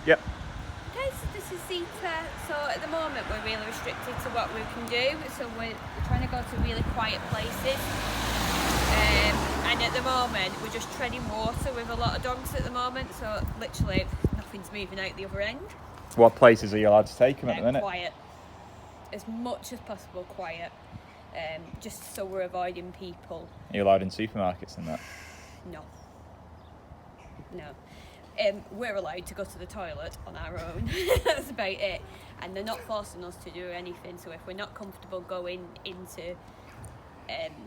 Yep. Okay, so this is Zeta. So at the moment we're really restricted to what we can do. So we're trying to go to really quiet places. And at the moment we're just treading water with a lot of dogs at the moment. So literally nothing's moving out the other end. What places are you allowed to take them at the minute? Quiet. As much as possible quiet. Just so we're avoiding people. Are you allowed in supermarkets and that? No. We're allowed to go to the toilet on our own. That's about it. And they're not forcing us to do anything. So if we're not comfortable going into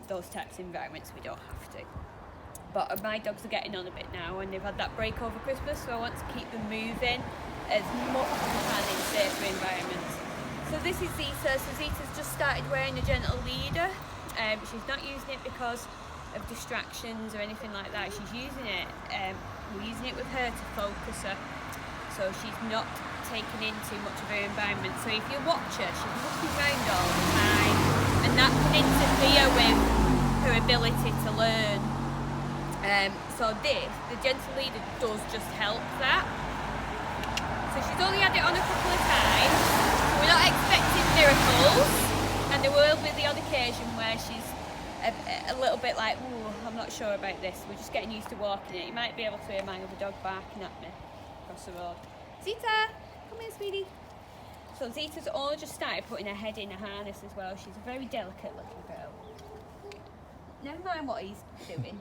those types of environments, we don't have to. But my dogs are getting on a bit now, and they've had that break over Christmas, so I want to keep them moving as much as we can in safer environments. So this is Zeta. So Zeta's just started wearing a gentle leader. She's not using it because of distractions or anything like that. She's using it, we're using it with her to focus her. So she's not taking in too much of her environment. So if you watch her, she's looking around all the time, and that can interfere with her ability to learn. So the gentle leader does just help that. So she's only had it on a couple of times, so we're not expecting miracles, and there will be the odd occasion where she's a little bit like, ooh, I'm not sure about this. We're just getting used to walking it. You might be able to hear my other dog barking at me across the road. Zeta, come here, sweetie. So Zeta's only just started putting her head in a harness as well. She's a very delicate little girl. Never mind what he's doing.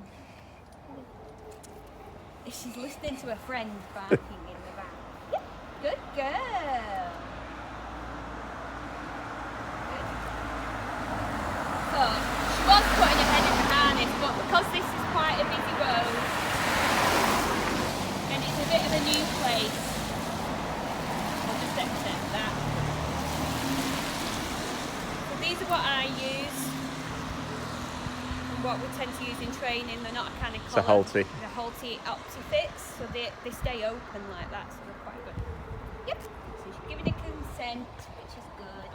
She's listening to her friend barking in the back. Yep. Good girl. Good. So she was putting her head in the harness, but because this is quite a busy road and it's a bit of a new place, I'll just accept that. So these are what I use. What we tend to use in training. They're not a kind of It's a collar. Halti. They're Halti Optifix, so they stay open like that, so they're quite good. Yep. So she's giving a consent, which is good.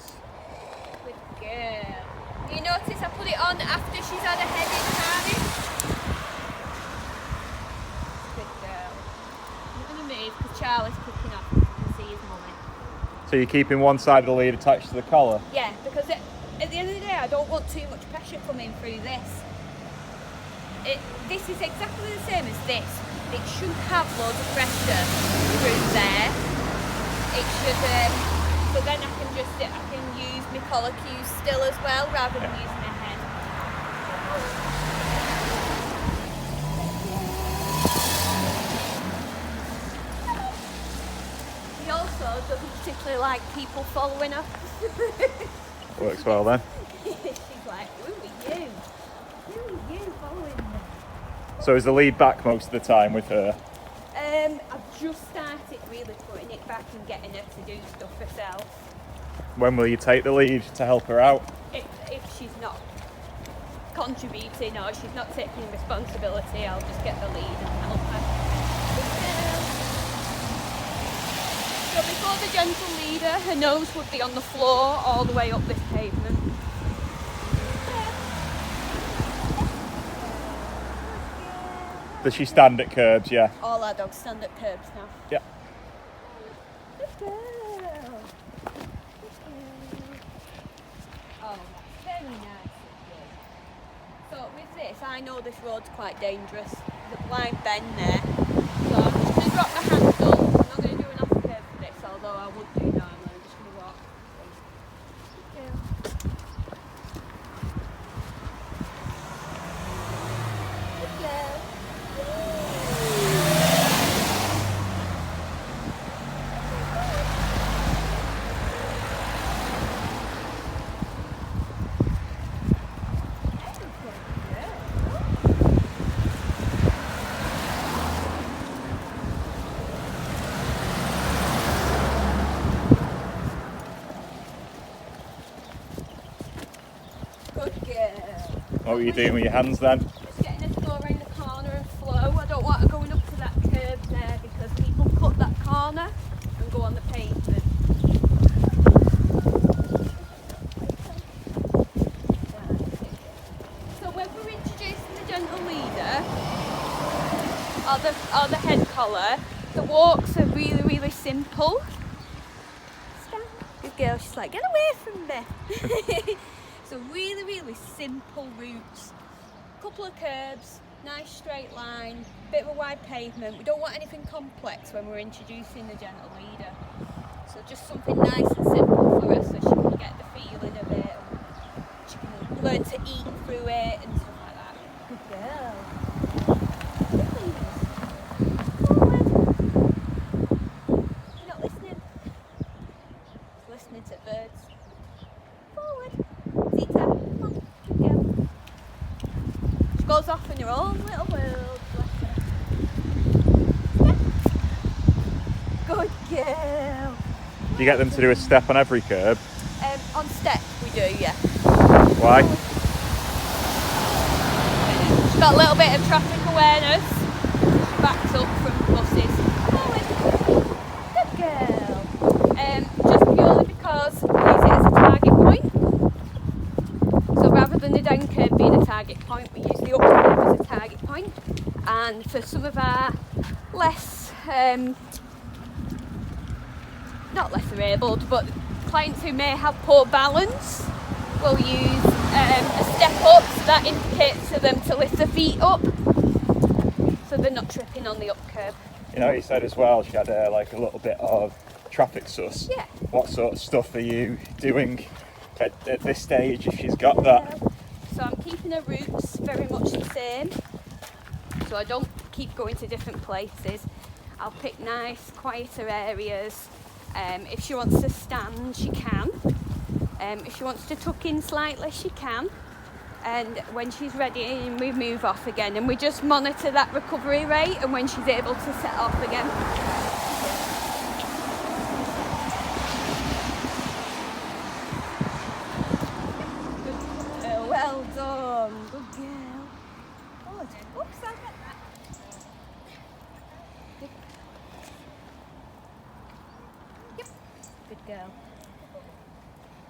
Good girl. You notice I put it on after she's had her head in the harness? Good girl. I'm going to move because Charlie's kicking off. You can see his mummy. So you're keeping one side of the lead attached to the collar? Yeah, because at the end of the day, I don't want too much pressure coming through this. This is exactly the same as this. It shouldn't have loads of pressure through there. It should, so then I can use my collar cues still as well, rather than using my head. He also doesn't particularly like people following her. Works well then. She's like, who are you? Who are you following me? So is the lead back most of the time with her? I've just started really putting it back and getting her to do stuff herself. When will you take the lead to help her out? If she's not contributing or she's not taking responsibility, I'll just get the lead and help her. So before the gentle leader, her nose would be on the floor all the way up this pavement. Does she stand at curbs? Yeah. All our dogs stand at curbs now. Yeah. Good girl. Oh, that's very nice of you. So with this, I know this road's quite dangerous. There's a blind bend there. So I'm just going to drop my handle. I'm not going to do an off curve for this, although I would do normally. I'm just going to walk. Good girl. Good girl. What were you doing with your hands then? Just getting her to go around the corner and flow. I don't want her going up to that curb there because people cut that corner and go on the pavement. So when we're introducing the gentle leader or the head collar, the walks are really really simple. Good girl, she's like, get away from me. So really, really simple routes. Couple of curbs, nice straight line, bit of a wide pavement. We don't want anything complex when we're introducing the gentle leader. So just something nice and simple for her so she can get the feeling of it. She can learn to eat through it and stuff like that. Good girl. You're not listening. She's listening to birds. Forward. Zita, come on. Good girl. She goes off in her own little world. Bless her. Good girl. Do you get them to do a step on every curb? On step we do, yeah. Why? She's got a little bit of traffic awareness. She backs up from buses. Forward. Good girl. Just purely because we use it as a target point. So rather than the down curb being a target point, we use the up curb as a target point. And for some of our less, not less abled, but clients who may have poor balance will use a step up, so that indicates to them to lift their feet up so they're not tripping on the up curb. You know, you said as well she had like a little bit of traffic sus. Yeah. What sort of stuff are you doing at this stage if she's got that? So I'm keeping her routes very much the same, so I don't keep going to different places. I'll pick nice quieter areas. If she wants to stand, she can. If she wants to tuck in slightly, she can. And when she's ready, we move off again. And we just monitor that recovery rate and when she's able to set off again. Good girl, well done. Good girl. Oh, oops, I'll get that. Good girl.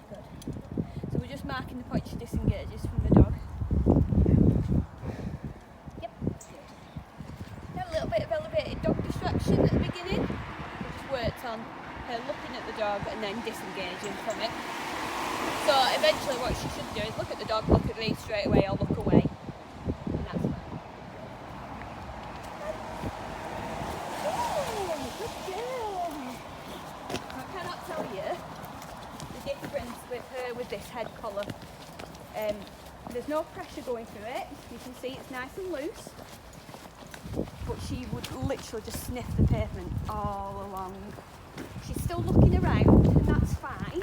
Good. So we're just marking the point she disengages from the dog. Yep. Had a little bit of elevated dog distraction at the beginning. We just worked on her looking at the dog and then disengaging from it. So eventually what she should do is look at the dog, look at me straight away or look away. And that's fine. Oh, good girl. I cannot tell you the difference with her with this head collar. There's no pressure going through it. You can see it's nice and loose, but she would literally just sniff the pavement all along. She's still looking around, and that's fine.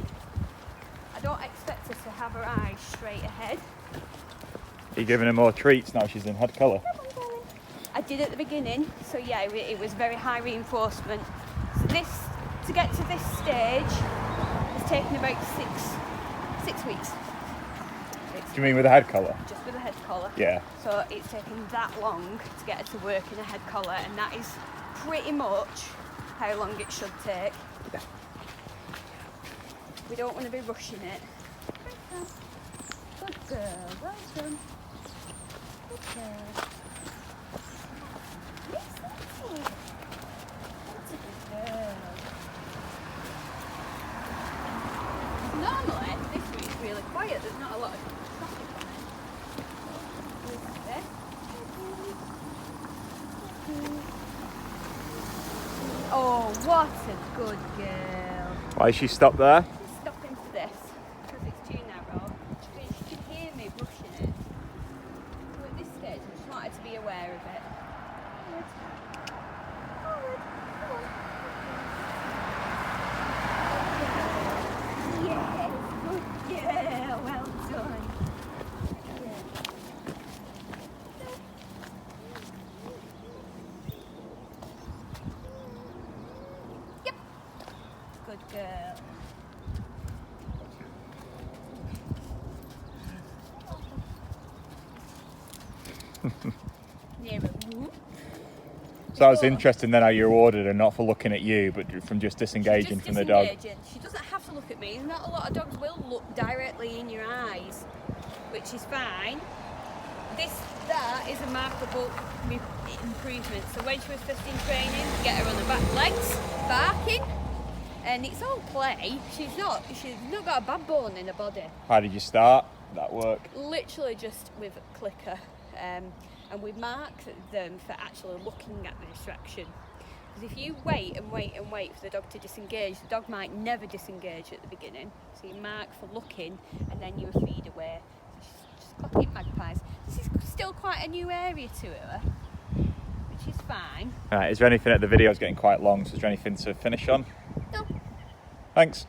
I don't expect her to have her eyes straight ahead. Are you giving her more treats now she's in head collar? I did at the beginning, so yeah, it was very high reinforcement. So to get to this stage has taken about six weeks. Do you mean with a head collar? Just with a head collar. Yeah. So it's taken that long to get her to work in a head collar, and that is pretty much how long it should take. Yeah. We don't want to be rushing it. Good girl, well done. Good girl. Yes, that's it. That's a good girl. Normally, this route's really quiet. There's not a lot of traffic on it. Who's there? Oh, what a good girl. Why is she stopped there? She's stopping for this because it's too narrow. She can hear me brushing it. So at this stage, I just wanted to be aware of it. Forward. Forward. Come on. Yes, good girl. Well done. Yep. Good girl. Nearer. So that was interesting then how you rewarded her not for looking at you but from just disengaging Just from the dog. disengaging. She doesn't have to look at me. Not a lot of dogs will look directly in your eyes, which is fine. That is a markable improvement. So when she was first in training, get her on the back legs, back, and it's all play. She's not got a bad bone in her body. How did you start that work? Literally just with a clicker, and we mark them for actually looking at the distraction. Because if you wait and wait and wait for the dog to disengage, the dog might never disengage at the beginning. So you mark for looking, and then you feed away. Just clocking magpies. This is still quite a new area to her, which is fine. Right, is there anything, the video's getting quite long, so is there anything to finish on? No. Thanks.